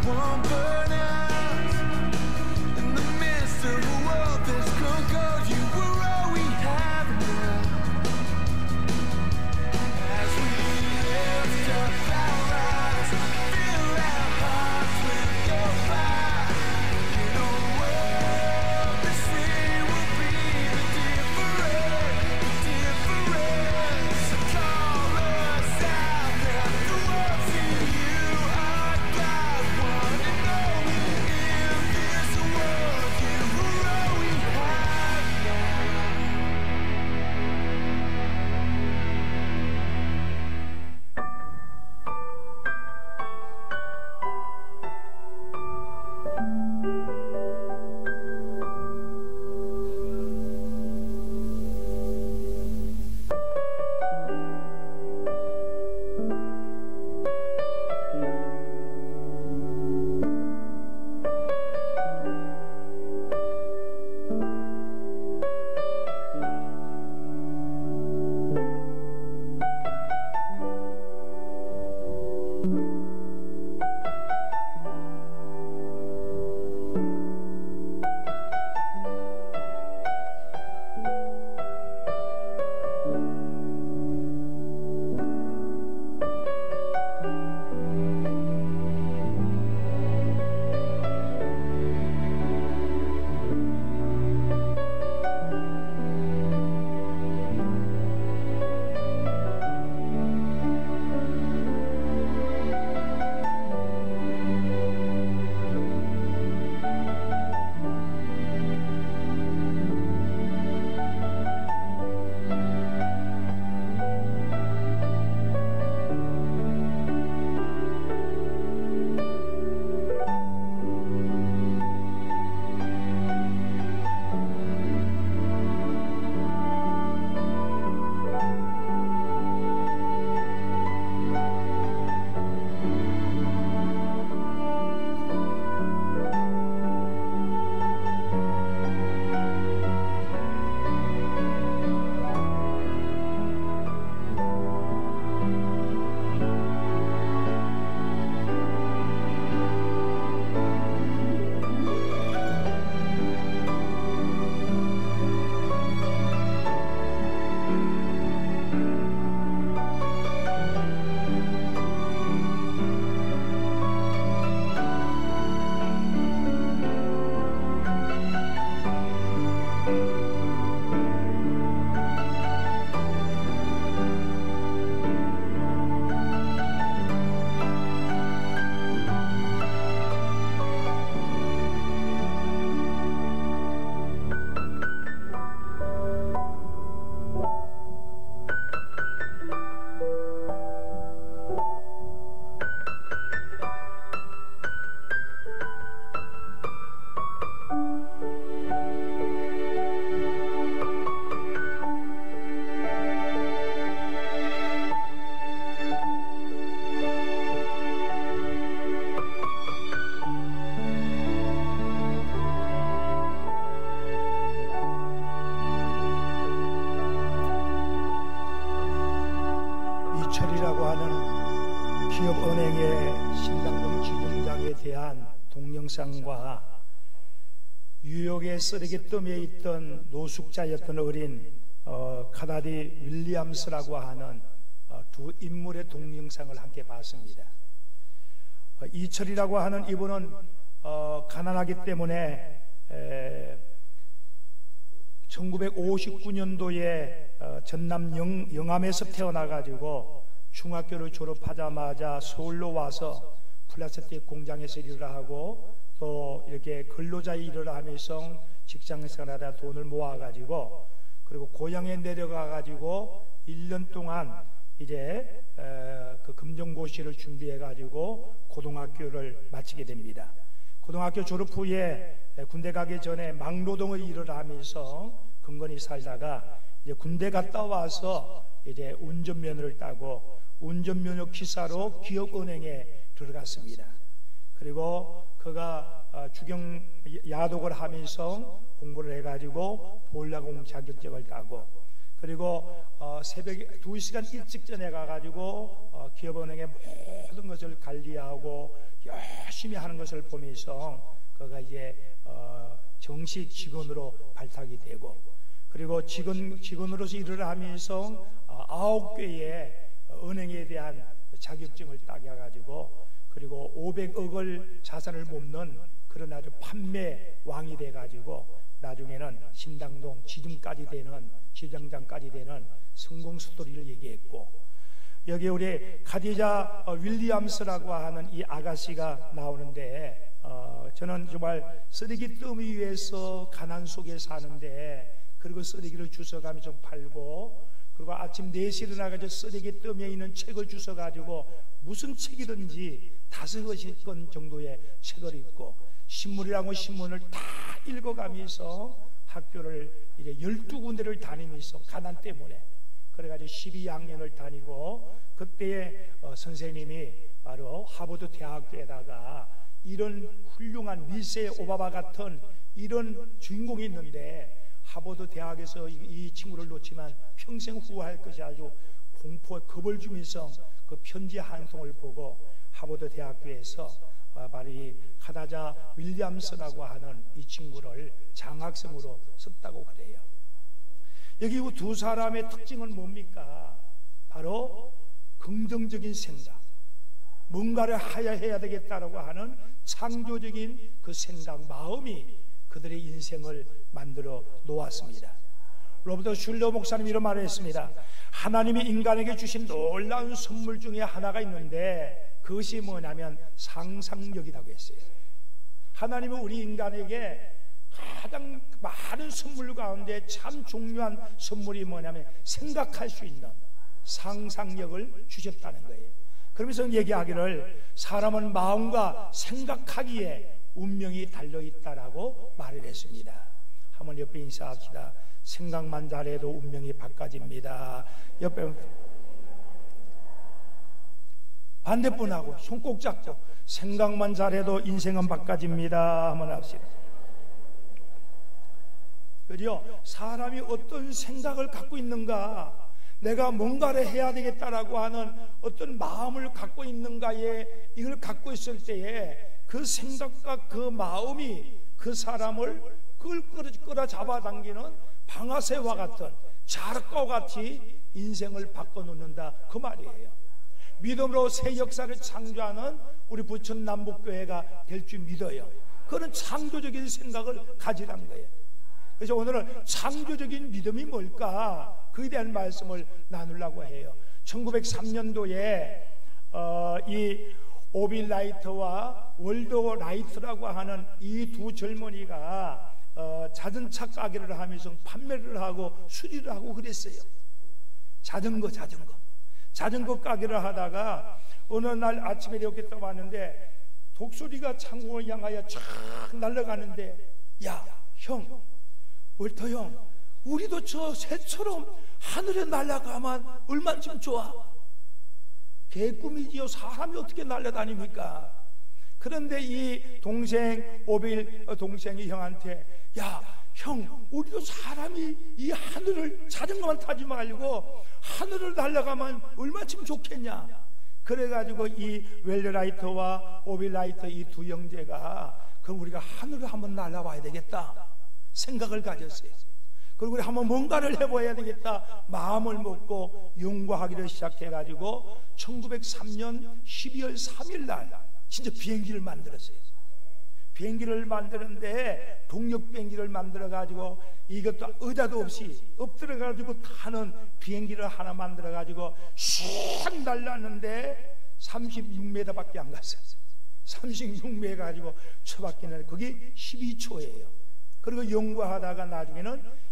won't burn out. In the midst of a world that's grown cold, you were all we have now. As we lift up our eyes, fill our hearts with your fire. In a world that say will be the difference. So call us out now. The world to you, our God, one and only. In this world, you are all we have now. 이철이라고 하는 기업은행의 신당동 지점장에 대한 동영상과 뉴욕의 쓰레기더미에 있던 노숙자였던 어린 카나디 윌리엄스라고 하는 두 인물의 동영상을 함께 봤습니다. 이철이라고 하는 이분은 가난하기 때문에 1959년도에 전남 영암에서 태어나가지고 중학교를 졸업하자마자 서울로 와서 플라스틱 공장에서 일을 하고 또 이렇게 근로자 일을 하면서 직장 생활하다 돈을 모아가지고 그리고 고향에 내려가가지고 1년 동안 이제 그 검정고시를 준비해가지고 고등학교를 마치게 됩니다. 고등학교 졸업 후에 군대 가기 전에 막노동을 일을 하면서 근근히 살다가 이제 군대 갔다 와서 이제 운전면허를 따고 운전면허 기사로 기업은행에 들어갔습니다. 그리고 그가 주경 야독을 하면서 공부를 해가지고 보일러공 자격증을 따고 그리고 새벽에 2시간 일찍 전에 가가지고 기업은행의 모든 것을 관리하고 열심히 하는 것을 보면서 그가 이제 정식 직원으로 발탁이 되고, 그리고 직원으로서 일을 하면서 9개의 은행에 대한 자격증을 따게 해가지고, 그리고 500억을 자산을 몸는 그런 아주 판매 왕이 돼가지고 나중에는 신당동 지점장까지 되는 성공 스토리를 얘기했고, 여기 우리 카디자 윌리엄스라고 하는 이 아가씨가 나오는데, 저는 정말 쓰레기 더미 위에서 가난 속에 사는데, 그리고 쓰레기를 주워가면서 팔고, 그리고 아침 4시에 일어나가지고 쓰레기 더미에 있는 책을 주워가지고 무슨 책이든지 5권 정도의 책을 읽고, 신문이라고 신문을 다 읽어가면서 학교를 이제 12군데를 다니면서 가난 때문에 그래가지고 12학년을 다니고, 그때의 선생님이 바로 하버드 대학교에다가 이런 훌륭한 밀세 오바마 같은 이런 주인공이 있는데, 하버드 대학에서 이 친구를 놓치면 평생 후회할 것이 아주 공포에 겁을 주면서 그 편지 한 통을 보고 하버드 대학교에서 바로 이 카다자 윌리엄스라고 하는 이 친구를 장학생으로 썼다고 그래요. 여기 이 두 사람의 특징은 뭡니까? 바로 긍정적인 생각, 뭔가를 해야 되겠다라고 하는 창조적인 그 생각, 마음이 그들의 인생을 만들어 놓았습니다. 로버트 슐러 목사님이 이런 말을 했습니다. 하나님이 인간에게 주신 놀라운 선물 중에 하나가 있는데 그것이 뭐냐면 상상력이라고 했어요. 하나님은 우리 인간에게 가장 많은 선물 가운데 참 중요한 선물이 뭐냐면 생각할 수 있는 상상력을 주셨다는 거예요. 그러면서 얘기하기를 사람은 마음과 생각하기에 운명이 달려있다라고 말을 했습니다. 한번 옆에 인사합시다. 생각만 잘해도 운명이 바꿔집니다. 옆에 반대분하고 손 꼭 잡고 생각만 잘해도 인생은 바꿔집니다. 한번 합시다. 그죠? 사람이 어떤 생각을 갖고 있는가, 내가 뭔가를 해야 되겠다라고 하는 어떤 마음을 갖고 있는가에, 이걸 갖고 있을 때에 그 생각과 그 마음이 그 사람을 끌어 잡아당기는 방아쇠와 같은 자락과 같이 인생을 바꿔놓는다, 그 말이에요. 믿음으로 새 역사를 창조하는 우리 부천 남북교회가 될 줄 믿어요. 그런 창조적인 생각을 가지란 거예요. 그래서 오늘은 창조적인 믿음이 뭘까, 그에 대한 말씀을 나누려고 해요. 1903년도에 이 오빌 라이트와 월드 라이트라고 하는 이 두 젊은이가 자전차 가게를 하면서 판매를 하고 수리를 하고 그랬어요. 자전거 가게를 하다가 어느 날 아침에 이렇게 떠봤는데 독수리가 창공을 향하여 쫙 날아가는데, 야 형, 월터 형, 우리도 저 새처럼 하늘에 날아가면 얼마나 좋아. 개꿈이지요. 사람이 어떻게 날아다닙니까? 그런데 이 동생 오빌 동생이 형한테, 야 형, 우리도 사람이 이 하늘을 자전거만 타지 말고 하늘을 날아가면 얼마나 좋겠냐. 그래가지고 이 웰라이트와 오빌라이트 이 두 형제가, 그럼 우리가 하늘을 한번 날아봐야 되겠다 생각을 가졌어요. 그리고 우리 한번 뭔가를 해봐야 되겠다 마음을 먹고 연구하기를 시작해가지고 1903년 12월 3일 날 진짜 비행기를 만들었어요. 비행기를 만드는데 동력 비행기를 만들어가지고 이것도 의자도 없이 엎드려가지고 타는 비행기를 하나 만들어가지고 슉 날랐는데 36m밖에 안 갔어요. 36m 가지고 쳐박기는 그게 12초예요. 그리고 연구하다가 나중에는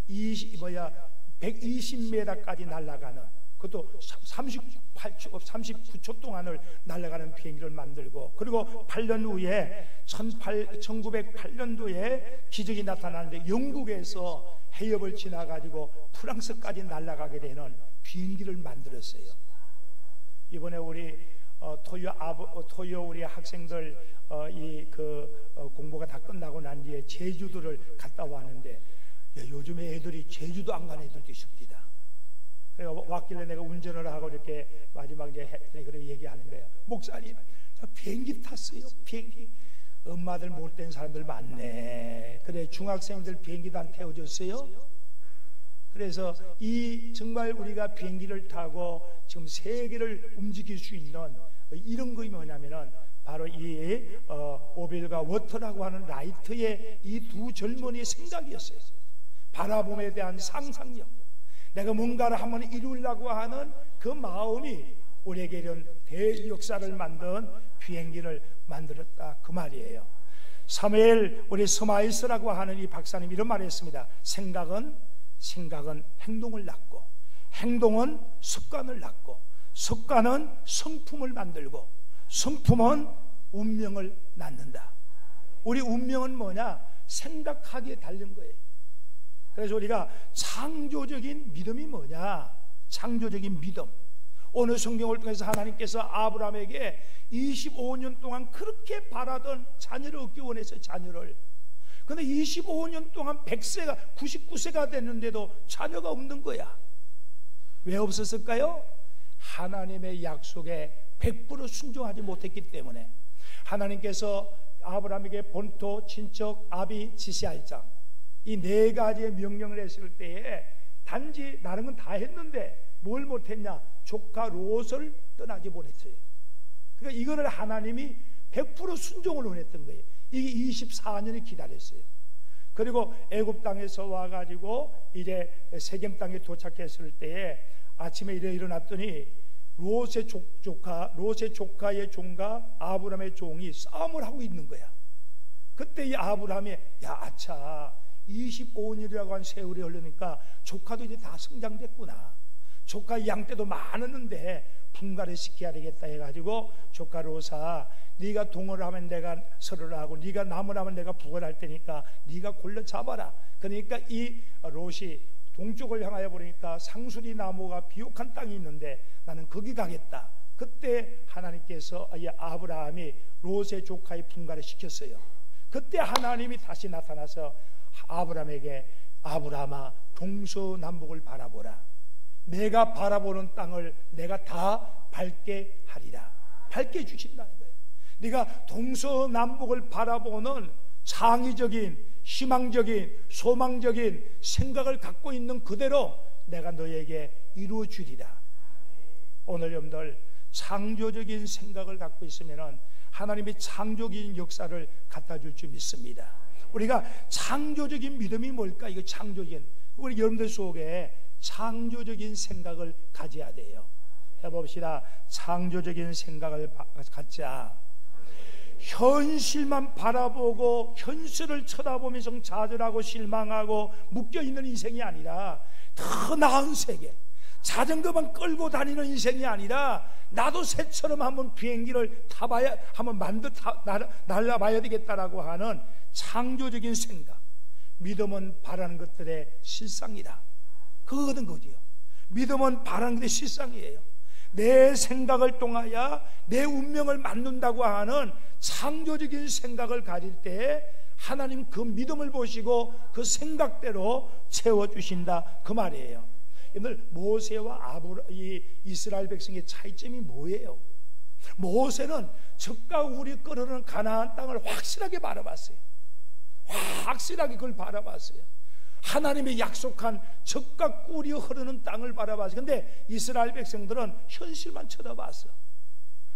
120m까지 날아가는, 그것도 39초 동안을 날아가는 비행기를 만들고, 그리고 8년 후에 1908년도에 기적이 나타나는데 영국에서 해협을 지나가지고 프랑스까지 날아가게 되는 비행기를 만들었어요. 이번에 우리 토요 우리 학생들 공부가 다 끝나고 난 뒤에 제주도를 갔다 왔는데, 요즘에 애들이 제주도 안 가는 애들도 있습니다. 그래서 왔길래 내가 운전을 하고 이렇게 마지막 이제 했더니 그렇게 얘기하는 거예요. 목사님, 저 비행기 탔어요. 비행기. 엄마들 못된 사람들 많네. 그래, 중학생들 비행기도 안 태워줬어요. 그래서 이 정말 우리가 비행기를 타고 지금 세계를 움직일 수 있는 이런 것이 뭐냐면은 바로 이 오빌과 워터라고 하는 라이트의 이 두 젊은이의 생각이었어요. 바라봄에 대한 상상력, 내가 뭔가를 한번 이루려고 하는 그 마음이 우리에게 이런 대역사를 만든 비행기를 만들었다, 그 말이에요. 사무엘 우리 스마이스라고 하는 이 박사님 이런 말을 했습니다. 생각은 행동을 낳고, 행동은 습관을 낳고, 습관은 성품을 만들고, 성품은 운명을 낳는다. 우리 운명은 뭐냐? 생각하기에 달린 거예요. 그래서 우리가 창조적인 믿음이 뭐냐? 창조적인 믿음. 오늘 성경을 통해서 하나님께서 아브라함에게 25년 동안 그렇게 바라던 자녀를 얻기 원했어요. 자녀를. 근데 25년 동안 100세가 99세가 됐는데도 자녀가 없는 거야. 왜 없었을까요? 하나님의 약속에 100% 순종하지 못했기 때문에. 하나님께서 아브라함에게 본토, 친척, 아비, 지시할 자, 이 네 가지의 명령을 했을 때에 단지 다른 건 다 했는데 뭘 못했냐? 조카 롯을 떠나지 못했어요. 그러니까 이거를 하나님이 100% 순종을 원했던 거예요. 이게 24년이 기다렸어요. 그리고 애굽 땅에서 와가지고 이제 세겜 땅에 도착했을 때에 아침에 일어났더니 롯의 조카의 종과 아브라함의 종이 싸움을 하고 있는 거야. 그때 이 아브라함이 야 아차 25년이라고 한 세월이 흐르니까 조카도 이제 다 성장됐구나. 조카 양떼도 많았는데 분가를 시켜야 되겠다 해가지고 조카 롯아, 네가 동을 하면 내가 설을 하고 네가 나무를 하면 내가 북을 할 테니까 네가 골라 잡아라. 그러니까 이 롯이 동쪽을 향하여 보니까 상수리 나무가 비옥한 땅이 있는데 나는 거기 가겠다. 그때 하나님께서 이 아브라함이 롯의 조카의 분가를 시켰어요. 그때 하나님이 다시 나타나서 아브라함에게 아브라함아 동서남북을 바라보라. 내가 바라보는 땅을 내가 다 밝게 하리라. 밝게 주신다는 거예요. 네가 동서남북을 바라보는 창의적인, 희망적인, 소망적인 생각을 갖고 있는 그대로 내가 너에게 이루어 주리라. 오늘 여러분들 창조적인 생각을 갖고 있으면 하나님의 창조적인 역사를 갖다 줄 줄 믿습니다. 우리가 창조적인 믿음이 뭘까? 이거 창조적인, 우리 여러분들 속에 창조적인 생각을 가져야 돼요. 해봅시다. 창조적인 생각을 갖자. 현실만 바라보고 현실을 쳐다보면서 좌절하고 실망하고 묶여있는 인생이 아니라 더 나은 세계, 자전거만 끌고 다니는 인생이 아니라 나도 새처럼 한번 비행기를 타봐야, 한번 날아봐야 되겠다라고 하는 창조적인 생각. 믿음은 바라는 것들의 실상이다. 그거거든 거지요. 믿음은 바라는 것의 실상이에요. 내 생각을 통하여 내 운명을 만든다고 하는 창조적인 생각을 가질 때 하나님 그 믿음을 보시고 그 생각대로 채워주신다, 그 말이에요. 여러분들 모세와 이스라엘 백성의 차이점이 뭐예요? 모세는 적과 꿀이 끓는 가나안 땅을 확실하게 바라봤어요. 확실하게 그걸 바라봤어요. 하나님의 약속한 적과 꿀이 흐르는 땅을 바라봤어요. 근데 이스라엘 백성들은 현실만 쳐다봤어.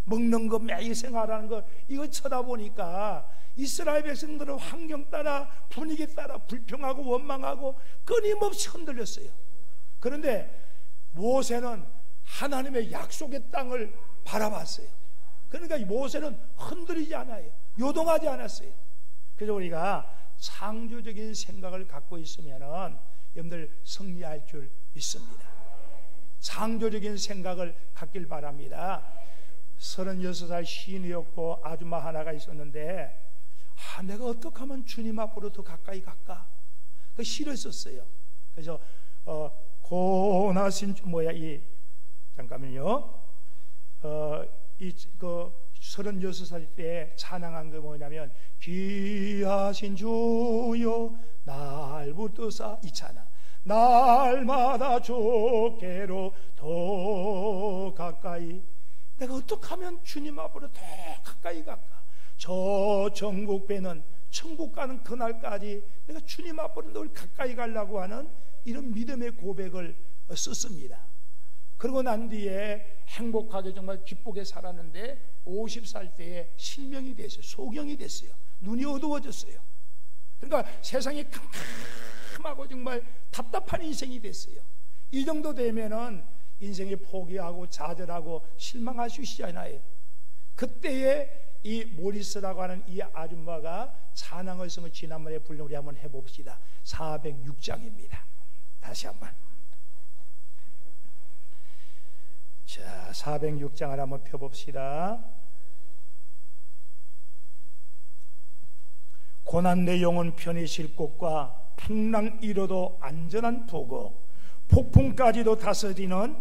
먹는 거, 매일 생활하는 거, 이거 쳐다보니까 이스라엘 백성들은 환경 따라, 분위기 따라 불평하고 원망하고 끊임없이 흔들렸어요. 그런데 모세는 하나님의 약속의 땅을 바라봤어요. 그러니까 모세는 흔들리지 않아요. 요동하지 않았어요. 그래서 우리가 창조적인 생각을 갖고 있으면은 여러분들 승리할 줄 믿습니다. 창조적인 생각을 갖길 바랍니다. 36살 시인이었고 아줌마 하나가 있었는데 내가 어떻게 하면 주님 앞으로 더 가까이 갈까? 그 시를 썼어요. 그래서 고나신 잠깐만요. 36살 때 찬양한 게 뭐냐면 귀하신 주여 날 붙드사, 이 찬양. 날마다 주께로 더 가까이. 내가 어떻게 하면 주님 앞으로 더 가까이 갈까? 저 천국 배는, 천국 가는 그날까지 내가 주님 앞으로 늘 가까이 가려고 하는 이런 믿음의 고백을 썼습니다. 그러고 난 뒤에 행복하게 정말 기쁘게 살았는데 50살 때에 실명이 됐어요. 소경이 됐어요. 눈이 어두워졌어요. 그러니까 세상이 캄캄하고 정말 답답한 인생이 됐어요. 이 정도 되면은 인생에 포기하고 좌절하고 실망할 수 있잖아요. 그때에 이 모리스라고 하는 이 아줌마가 찬양을 성을 지난번에 불러 우리 한번 해봅시다. 406장입니다. 다시 한번. 자, 406장을 한번 펴봅시다. 고난 내 영혼 편히 쉴 곳과 풍랑 이뤄도 안전한 보고 폭풍까지도 다스리는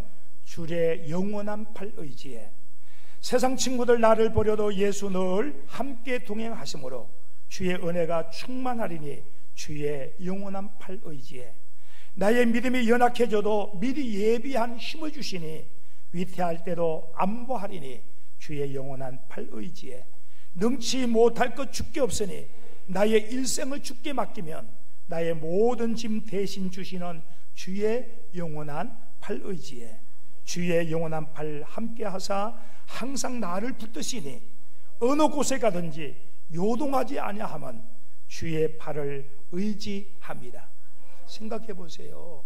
주의 영원한 팔 의지에 세상 친구들 나를 버려도 예수 늘 함께 동행하심으로 주의 은혜가 충만하리니 주의 영원한 팔 의지에 나의 믿음이 연약해져도 미리 예비한 힘을 주시니 위태할 때도 안보하리니 주의 영원한 팔 의지에 능치 못할 것 주께 없으니 나의 일생을 주께 맡기면 나의 모든 짐 대신 주시는 주의 영원한 팔 의지에 주의 영원한 팔 함께 하사 항상 나를 붙드시니 어느 곳에 가든지 요동하지 아니하면 주의 팔을 의지합니다. 생각해 보세요.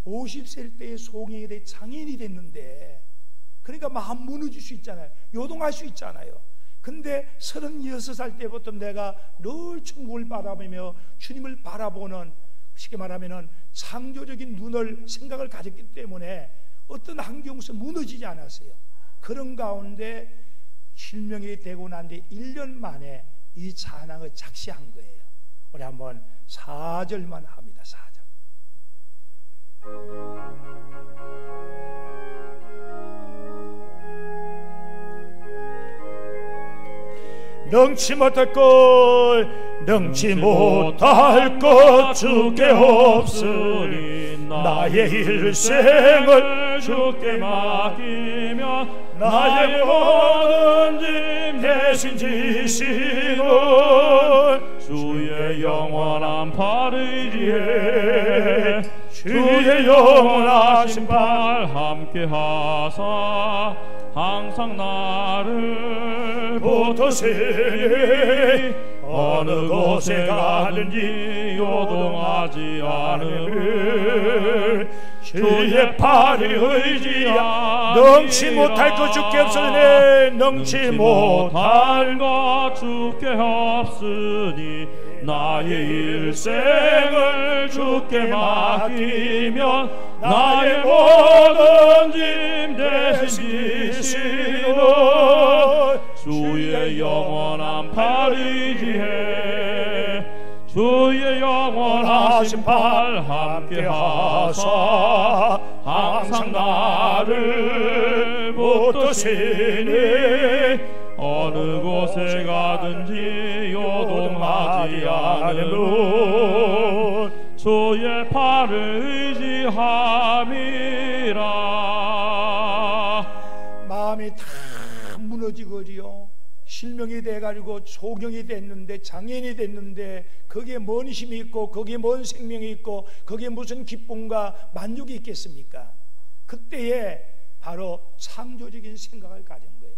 50세 때에 소경이 돼 장애인이 됐는데, 그러니까 마음 무너질 수 있잖아요. 요동할 수 있잖아요. 근데 36살 때부터 내가 늘 천국을 바라보며 주님을 바라보는, 쉽게 말하면 창조적인 눈을 생각을 가졌기 때문에 어떤 환경 속에 무너지지 않았어요. 그런 가운데 실명이 되고 난 뒤 1년 만에 이 찬양을 작시한 거예요. 우리 한번 4절만 합니다. 4절. 능치 못할 것 주께 없으니 나의 일생을 주께 맡기면 나의 모든 짐 대신 지시는 주의 영원한 팔 의지에 주의 영원하신 팔 함께 하사 항상 나를 붙드시니 어느 곳에 가든지 요동하지 않음을 주의 팔이 의지야 능치 못할 것 주께 없으니 능치 못할 것 주께 없으니 나의 일생을 주께 맡기면 나의 모든 짐 대신 지시는 주의 영원한 팔 의지해 주의 영원하신 팔 함께 하사 항상 나를 붙드시니 어느 곳에 가든지 요동하지 않으면 주의 팔을 의지함이라. 마음이 다 무너지거지요. 실명이 돼가지고 소경이 됐는데, 장애인이 됐는데 거기에 뭔 힘이 있고 거기에 뭔 생명이 있고 거기에 무슨 기쁨과 만족이 있겠습니까? 그때에 바로 창조적인 생각을 가진 거예요.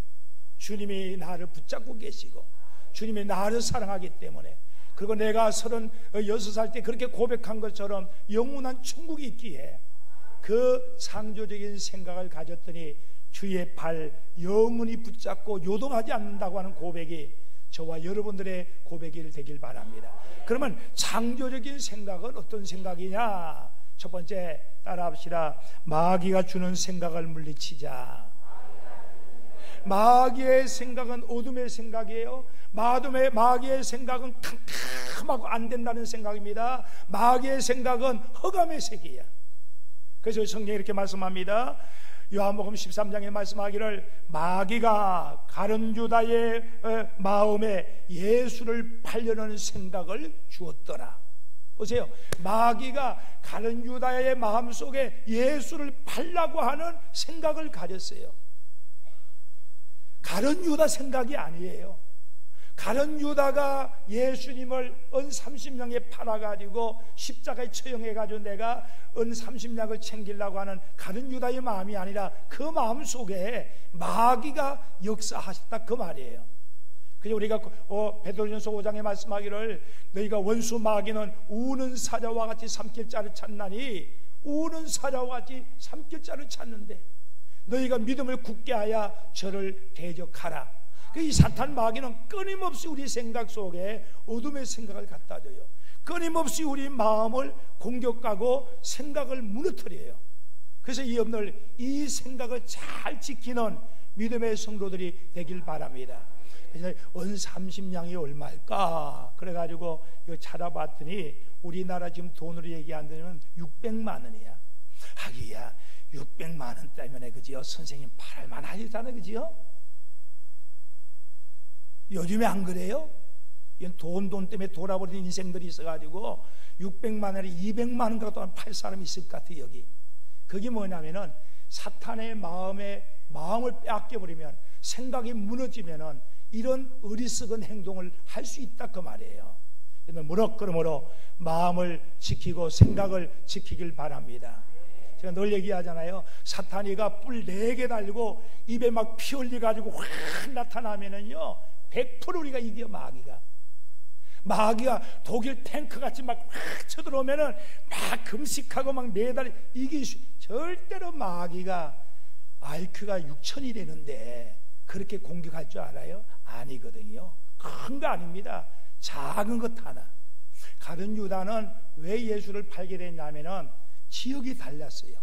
주님이 나를 붙잡고 계시고 주님이 나를 사랑하기 때문에, 그리고 내가 36살 때 그렇게 고백한 것처럼 영원한 천국이 있기에 그 창조적인 생각을 가졌더니 주의 팔 영원히 붙잡고 요동하지 않는다고 하는 고백이 저와 여러분들의 고백이 되길 바랍니다. 그러면 창조적인 생각은 어떤 생각이냐? 첫 번째 따라합시다. 마귀가 주는 생각을 물리치자. 마귀의 생각은 어둠의 생각이에요. 마귀의 생각은 캄캄하고 안 된다는 생각입니다. 마귀의 생각은 흑암의 세계야. 그래서 성경이 이렇게 말씀합니다. 요한복음 13장에 말씀하기를 마귀가 가룟 유다의 마음에 예수를 팔려는 생각을 주었더라. 보세요. 마귀가 가룟 유다의 마음속에 예수를 팔라고 하는 생각을 가졌어요. 가룟 유다 생각이 아니에요. 가룟 유다가 예수님을 은 30냥에 팔아가지고 십자가에 처형해가지고 내가 은 30냥을 챙기려고 하는 가룟 유다의 마음이 아니라 그 마음 속에 마귀가 역사하셨다 그 말이에요. 그래서 우리가 베드로전서 5장에 말씀하기를 너희가 원수 마귀는 우는 사자와 같이 삼킬 자를 찾나니 우는 사자와 같이 삼킬 자를 찾는데 너희가 믿음을 굳게 하여 저를 대적하라. 이 사탄 마귀는 끊임없이 우리 생각 속에 어둠의 생각을 갖다 줘요. 끊임없이 우리 마음을 공격하고 생각을 무너뜨려요. 그래서 이 오늘 이 생각을 잘 지키는 믿음의 성도들이 되길 바랍니다. 그래서 은 30냥이 얼마일까? 그래가지고 이거 찾아봤더니 우리나라 지금 돈으로 얘기한다면 600만 원이야. 하기야 600만 원 때문에 그지요? 선생님 팔만 하시잖아, 그지요? 요즘에 안 그래요? 이건 돈 때문에 돌아버린 인생들이 있어가지고 600만 원에 200만 원 갖고 팔 사람이 있을 것 같아요. 여기 그게 뭐냐면은 사탄의 마음을 빼앗겨버리면 생각이 무너지면은 이런 어리석은 행동을 할 수 있다 그 말이에요. 그러므로 마음을 지키고 생각을 지키길 바랍니다. 제가 늘 얘기하잖아요. 사탄이가 뿔 4개 달고 입에 막 피 흘려가지고 확 나타나면은요 100% 우리가 이겨. 마귀가 독일 탱크같이 막 확 쳐들어오면은 막 금식하고 막 매달 이길 수. 절대로 마귀가 IQ가 6000이 되는데 그렇게 공격할 줄 알아요? 아니거든요. 큰 거 아닙니다. 작은 것 하나. 가룟 유다는 왜 예수를 팔게 됐냐면은 지역이 달랐어요.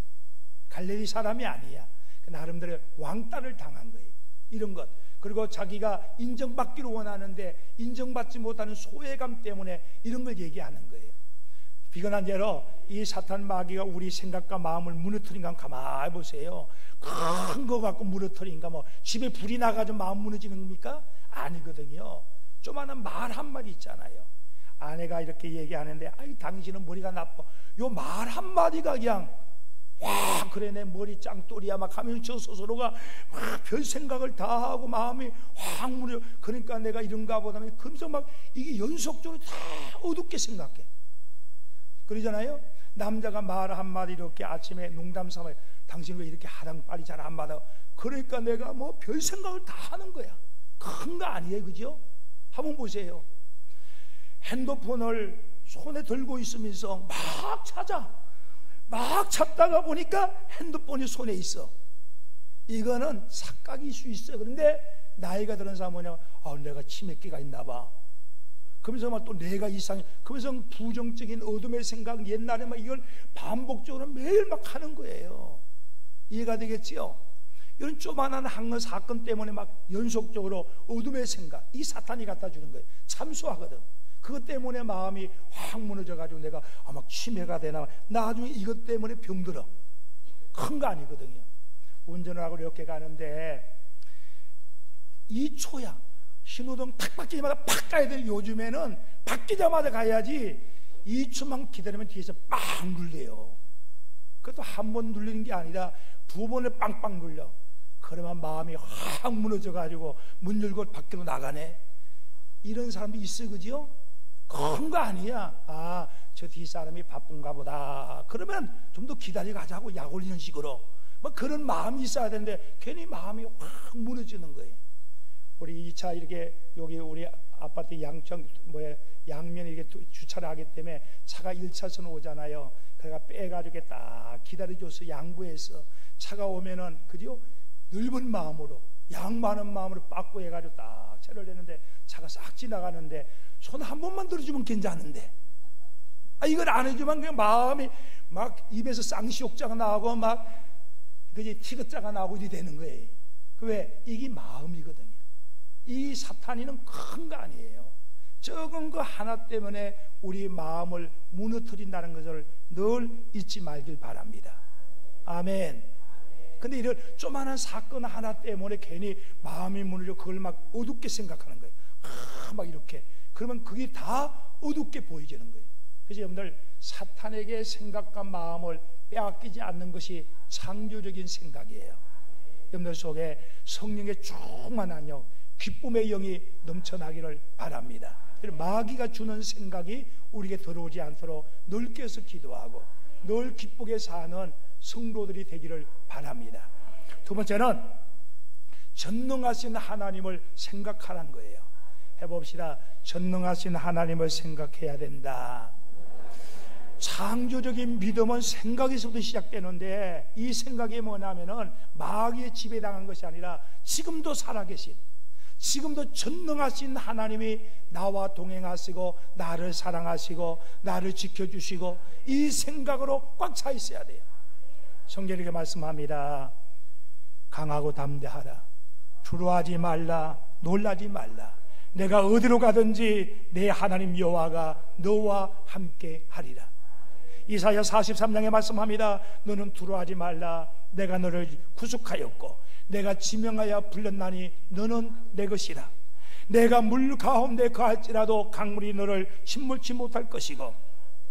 갈릴리 사람이 아니야. 나름대로 왕따를 당한 거예요. 이런 것. 그리고 자기가 인정받기를 원하는데 인정받지 못하는 소외감 때문에 이런 걸 얘기하는 거예요. 비근한 대로 이 사탄 마귀가 우리 생각과 마음을 무너뜨린 건 가만히 보세요. 큰 거 갖고 무너뜨린가 뭐 집에 불이 나가지고 마음 무너지는 겁니까? 아니거든요. 조만한 말 한마디 있잖아요. 아내가 이렇게 얘기하는데 아이 당신은 머리가 나빠. 요 말 한마디가 그냥 와 그래 내 머리 짱돌이야 막 하면 저 스스로가 별 생각을 다 하고 마음이 확 무너. 그러니까 내가 이런가 보다 그러면서 막 이게 연속적으로 다 어둡게 생각해. 그러잖아요. 남자가 말 한마디 이렇게 아침에 농담 삼아요. 당신 왜 이렇게 하당 빨리 잘 안 받아? 그러니까 내가 뭐 별 생각을 다 하는 거야. 큰 거 아니에요, 그죠? 한번 보세요. 핸드폰을 손에 들고 있으면서 막 찾다가 보니까 핸드폰이 손에 있어. 이거는 착각일 수 있어. 그런데 나이가 들은 사람은 뭐냐면 내가 치매기가 있나 봐. 그러면서 막 또 내가 이상해. 그러면서 부정적인 어둠의 생각 옛날에 막 이걸 반복적으로 매일 막 하는 거예요. 이해가 되겠지요? 이런 조만한 항거 사건 때문에 막 연속적으로 어둠의 생각 이 사탄이 갖다 주는 거예요. 참소하거든. 그것 때문에 마음이 확 무너져가지고 내가 막 치매가 되나 나중에 이것 때문에 병들어. 큰 거 아니거든요. 운전을 하고 이렇게 가는데 2초야 신호등 탁 바뀌자마자 팍 가야 돼. 요즘에는 바뀌자마자 가야지 2초만 기다리면 뒤에서 빵 눌려요. 그것도 한 번 눌리는 게 아니라 2번을 빵빵 눌려. 그러면 마음이 확 무너져가지고 문 열고 밖으로 나가네. 이런 사람이 있어, 그죠? 큰 거 아니야. 저 뒷사람이 바쁜가 보다. 그러면 좀 더 기다려 가자고 약 올리는 식으로 뭐 그런 마음이 있어야 되는데 괜히 마음이 확 무너지는 거예요. 우리 2차 이렇게 여기 우리 아파트 양면에 이렇게 주차를 하기 때문에 차가 1차선 오잖아요. 그래가 빼가지고 딱 기다려줘서 양보해서 차가 오면은 그죠? 넓은 마음으로 양 많은 마음으로 빠꾸 해가지고 딱 차를 내는데 차가 싹 지나가는데 손 한 번만 들어주면 괜찮은데 이걸 안 해주면 그냥 마음이 막 입에서 쌍시옥자가 나오고 막 그지 티귿자가 나오고 이렇게 되는 거예요. 왜? 이게 마음이거든요. 이 사탄이는 큰 거 아니에요. 적은 거 하나 때문에 우리 마음을 무너뜨린다는 것을 늘 잊지 말길 바랍니다. 아멘. 근데 이런 조만한 사건 하나 때문에 괜히 마음이 무너져 그걸 막 어둡게 생각하는 거예요. 막 이렇게 그러면 그게 다 어둡게 보이지는 거예요. 그래서 여러분들 사탄에게 생각과 마음을 빼앗기지 않는 것이 창조적인 생각이에요. 여러분들 속에 성령의 충만한 기쁨의 영이 넘쳐나기를 바랍니다. 마귀가 주는 생각이 우리에게 들어오지 않도록 늘 깨서 기도하고 늘 기쁘게 사는 성도들이 되기를 바랍니다. 두 번째는 전능하신 하나님을 생각하라는 거예요. 해봅시다. 전능하신 하나님을 생각해야 된다. 창조적인 믿음은 생각에서부터 시작되는데, 이 생각이 뭐냐면은 마귀의 지배당한 것이 아니라 지금도 살아계신, 지금도 전능하신 하나님이 나와 동행하시고 나를 사랑하시고 나를 지켜주시고, 이 생각으로 꽉 차 있어야 돼요. 성경이 이렇게 말씀합니다. 강하고 담대하라. 두려워하지 말라. 놀라지 말라. 내가 어디로 가든지 내 하나님 여호와가 너와 함께 하리라. 이사야 43장에 말씀합니다. 너는 두려워하지 말라. 내가 너를 구속하였고 내가 지명하여 불렀나니 너는 내 것이라. 내가 물 가운데 거할지라도 강물이 너를 침몰치 못할 것이고,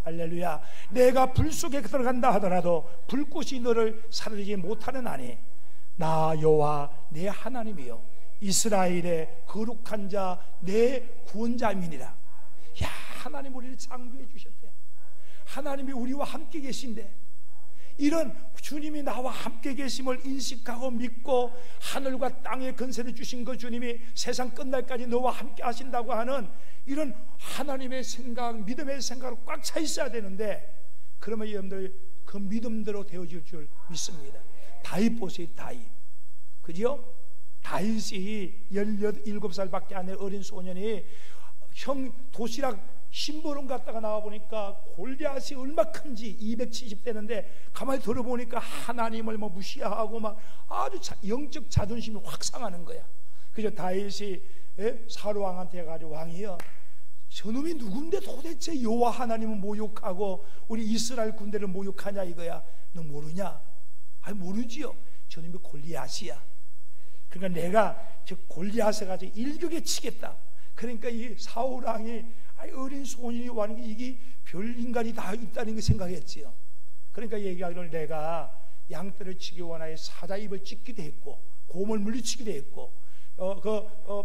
할렐루야, 내가 불 속에 들어간다 하더라도 불꽃이 너를 사르지 못하는 아니 나 여호와 내 하나님이요 이스라엘의 거룩한 자 내 구원자민이라. 야, 하나님 우리를 창조해 주셨대. 하나님이 우리와 함께 계신데, 이런 주님이 나와 함께 계심을 인식하고 믿고 하늘과 땅의 근세를 주신 그 주님이 세상 끝날까지 너와 함께 하신다고 하는 이런 하나님의 생각, 믿음의 생각으로 꽉 차 있어야 되는데, 그러면 여러분들 그 믿음대로 되어질 줄 믿습니다. 다윗 보세요. 다윗, 그죠? 다윗이 17살밖에 안 된 어린 소년이 형 도시락 심부름 갔다가 나와보니까 골리앗이 얼마 큰지 270대는데 가만히 들어보니까 하나님을 무시하고 막 아주 영적 자존심이 확 상하는 거야. 그래서 다윗이 사울왕한테 가지고, 왕이여, 저놈이 누군데 도대체 여호와 하나님을 모욕하고 우리 이스라엘 군대를 모욕하냐 이거야. 너 모르냐? 아니 모르지요. 저놈이 골리앗이야. 그러니까 내가 저 골리앗을 가지고 일격에 치겠다. 그러니까 이 사울왕이 어린 소년이 와는 게 이게 별 인간이 다 있다는 거 생각했지요. 그러니까 얘기하기를 내가 양떼를 치기 원하여 사자 입을 찢기도 했고 곰을 물리치기도 했고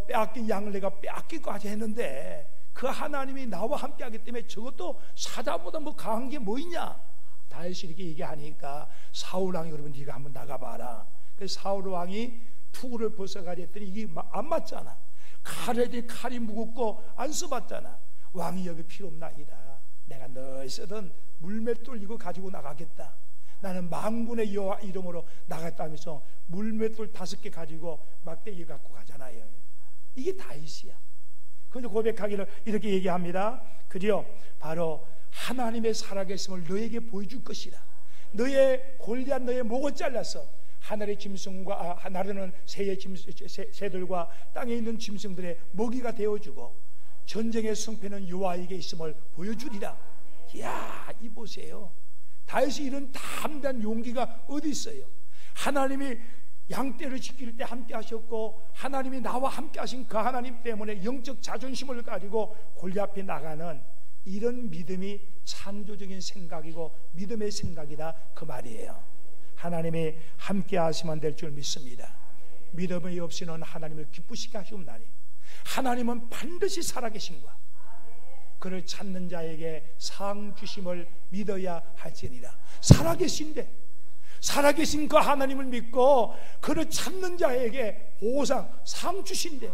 빼앗긴 양을 내가 빼앗기까지 했는데 그 하나님이 나와 함께 하기 때문에 저것도 사자보다 뭐 강한 게 뭐 있냐. 다윗이 이렇게 얘기하니까 사울왕이 그러면 네가 한번 나가봐라. 그래서 사울왕이 투구를 벗어가려 했더니 이게 안 맞잖아. 칼이 무겁고 안 써봤잖아. 왕이 여기 필요 없나이다. 내가 늘 쓰던 물맷돌 이거 가지고 나가겠다. 나는 만군의 여호와 이름으로 나갔다면서 물맷돌 5개 가지고 막대기 갖고 가잖아요. 이게 다윗이야. 그런데 고백하기를 이렇게 얘기합니다. 그리요, 바로 하나님의 살아계심을 너에게 보여줄 것이라. 너의 골리앗 너의 목을 잘라서 하늘의 짐승과 나르는 새들과 땅에 있는 짐승들의 먹이가 되어주고 전쟁의 승패는 여호와에게 있음을 보여주리라. 이야, 이 보세요. 다윗이 이런 담대한 용기가 어디 있어요? 하나님이 양떼를 지킬 때 함께 하셨고 하나님이 나와 함께 하신 그 하나님 때문에 영적 자존심을 가지고 골리앗 앞에 나가는 이런 믿음이 창조적인 생각이고 믿음의 생각이다, 그 말이에요. 하나님이 함께 하시면 될 줄 믿습니다. 믿음이 없이는 하나님을 기쁘시게 하시옵나니 하나님은 반드시 살아계신과 그를 찾는 자에게 상 주심을 믿어야 할지니라. 살아계신 그 하나님을 믿고 그를 찾는 자에게 보상, 상 주신대.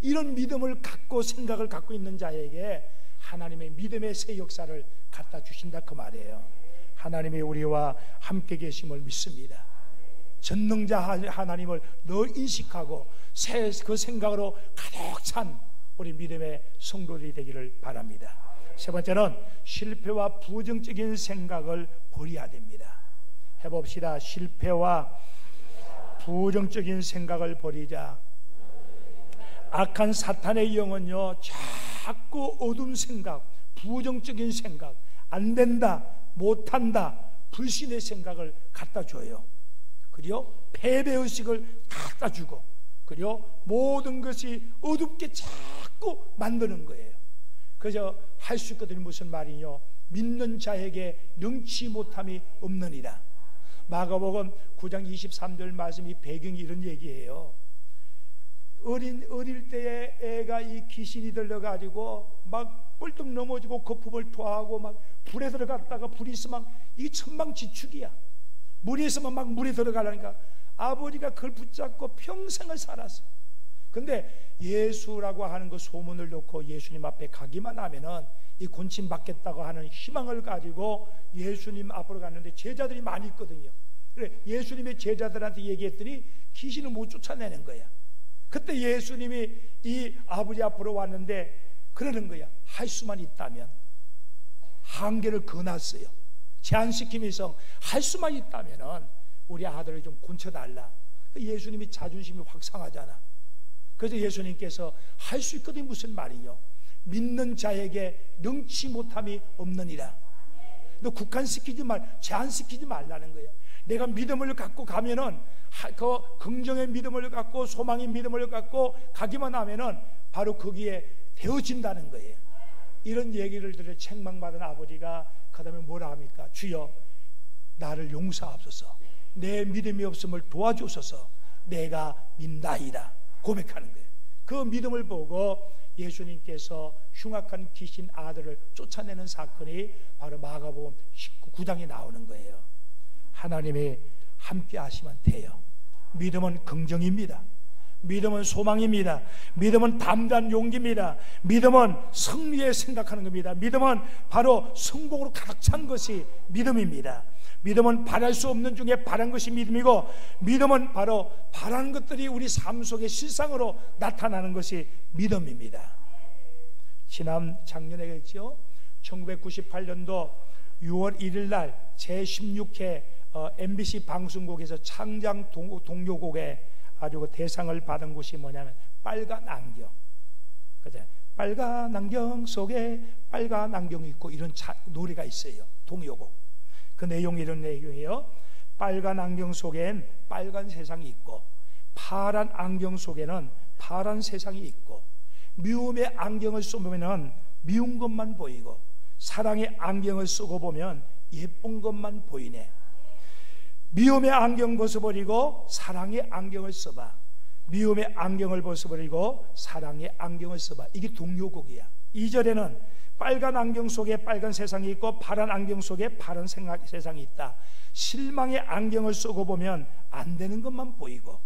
이런 믿음을 갖고 생각을 갖고 있는 자에게 하나님의 믿음의 새 역사를 갖다 주신다, 그 말이에요. 하나님이 우리와 함께 계심을 믿습니다. 전능자 하나님을 늘 인식하고 그 생각으로 가득 찬 우리 믿음의 성도들이 되기를 바랍니다. 세 번째는 실패와 부정적인 생각을 버려야 됩니다. 해봅시다. 실패와 부정적인 생각을 버리자. 악한 사탄의 영은요, 자꾸 어두운 생각, 부정적인 생각, 안 된다, 못한다, 불신의 생각을 갖다 줘요. 그리고 패배의식을 갖다 주고, 그리고 모든 것이 어둡게 자꾸 만드는 거예요. 그래서 할 수 있거든요. 무슨 말이요? 믿는 자에게 능치 못함이 없느니라. 마가복음 9장 23절 말씀이 배경이 이런 얘기예요. 어릴 때에 애가 이 귀신이 들려가지고 막 뻘떡 넘어지고 거품을 토하고 막 불에 들어갔다가 불이 있으면 이 천방지축이야. 물이 있으면 막 물에 들어가려니까 아버지가 그걸 붙잡고 평생을 살았어. 근데 예수라고 하는 그 소문을 놓고 예수님 앞에 가기만 하면은 이 곤침 받겠다고 하는 희망을 가지고 예수님 앞으로 갔는데 제자들이 많이 있거든요. 그래 예수님의 제자들한테 얘기했더니 귀신을 못 쫓아내는 거야. 그때 예수님이 이 아버지 앞으로 왔는데 그러는 거야. 할 수만 있다면. 한계를 거놨어요. 제한시키면서 할 수만 있다면은 우리 아들을 좀 곤쳐달라. 예수님이 자존심이 확 상하잖아. 그래서 예수님께서 할 수 있거든. 무슨 말이요? 믿는 자에게 능치 못함이 없느니라. 너 국한시키지 말, 제한시키지 말라는 거야. 내가 믿음을 갖고 가면은 그 긍정의 믿음을 갖고 소망의 믿음을 갖고 가기만 하면은 바로 거기에 되어진다는 거예요. 이런 얘기를 들어 책망받은 아버지가 그 다음에 뭐라 합니까? 주여 나를 용서하옵소서. 내 믿음이 없음을 도와주소서. 내가 믿나이다 고백하는 거예요. 그 믿음을 보고 예수님께서 흉악한 귀신 아들을 쫓아내는 사건이 바로 마가복음 19장에 나오는 거예요. 하나님이 함께 하시면 돼요. 믿음은 긍정입니다. 믿음은 소망입니다. 믿음은 담대한 용기입니다. 믿음은 승리에 생각하는 겁니다. 믿음은 바로 성공으로 가득 찬 것이 믿음입니다. 믿음은 바랄 수 없는 중에 바란 것이 믿음이고, 믿음은 바로 바라는 것들이 우리 삶 속의 실상으로 나타나는 것이 믿음입니다. 작년에 그랬죠. 1998년도 6월 1일 날 제16회 MBC 방송국에서 창장 동요곡에 아주 그 대상을 받은 곳이 뭐냐면 빨간 안경. 그죠? 빨간 안경 속에 빨간 안경이 있고, 이런 노래가 있어요. 동요곡. 그 내용이 이런 내용이에요. 빨간 안경 속엔 빨간 세상이 있고, 파란 안경 속에는 파란 세상이 있고, 미움의 안경을 쓰면은 미운 것만 보이고, 사랑의 안경을 쓰고 보면 예쁜 것만 보이네. 미움의 안경 벗어버리고 사랑의 안경을 써봐. 미움의 안경을 벗어버리고 사랑의 안경을 써봐. 이게 동요곡이야. 2절에는 빨간 안경 속에 빨간 세상이 있고 파란 안경 속에 파란 세상이 있다. 실망의 안경을 쓰고 보면 안 되는 것만 보이고,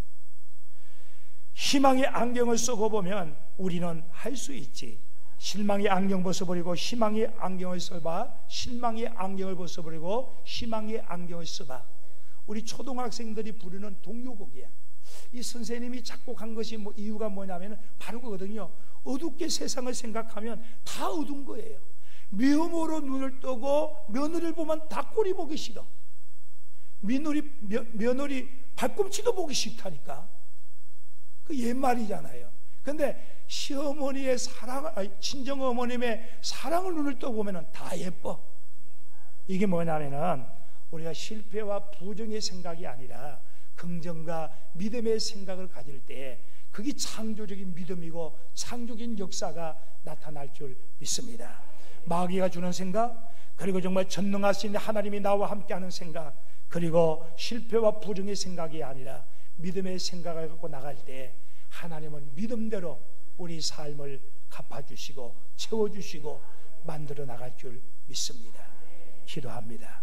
희망의 안경을 쓰고 보면 우리는 할 수 있지. 실망의 안경 벗어버리고 희망의 안경을 써봐. 실망의 안경을 벗어버리고 희망의 안경을 써봐. 우리 초등학생들이 부르는 동요곡이야. 이 선생님이 작곡한 것이 뭐 이유가 뭐냐면 바로 그거거든요. 어둡게 세상을 생각하면 다 어두운 거예요. 미움으로 눈을 뜨고 며느리를 보면 다 꼴이 보기 싫어. 며느리 발꿈치도 보기 싫다니까. 그 옛말이잖아요. 근데 시어머니의 사랑, 친정 어머님의 사랑을 눈을 떠 보면은 다 예뻐. 이게 뭐냐면은 우리가 실패와 부정의 생각이 아니라 긍정과 믿음의 생각을 가질 때 그게 창조적인 믿음이고 창조적인 역사가 나타날 줄 믿습니다. 마귀가 주는 생각, 그리고 정말 전능하신 하나님이 나와 함께하는 생각, 그리고 실패와 부정의 생각이 아니라 믿음의 생각을 갖고 나갈 때 하나님은 믿음대로 우리 삶을 갚아주시고 채워주시고 만들어 나갈 줄 믿습니다. 기도합니다.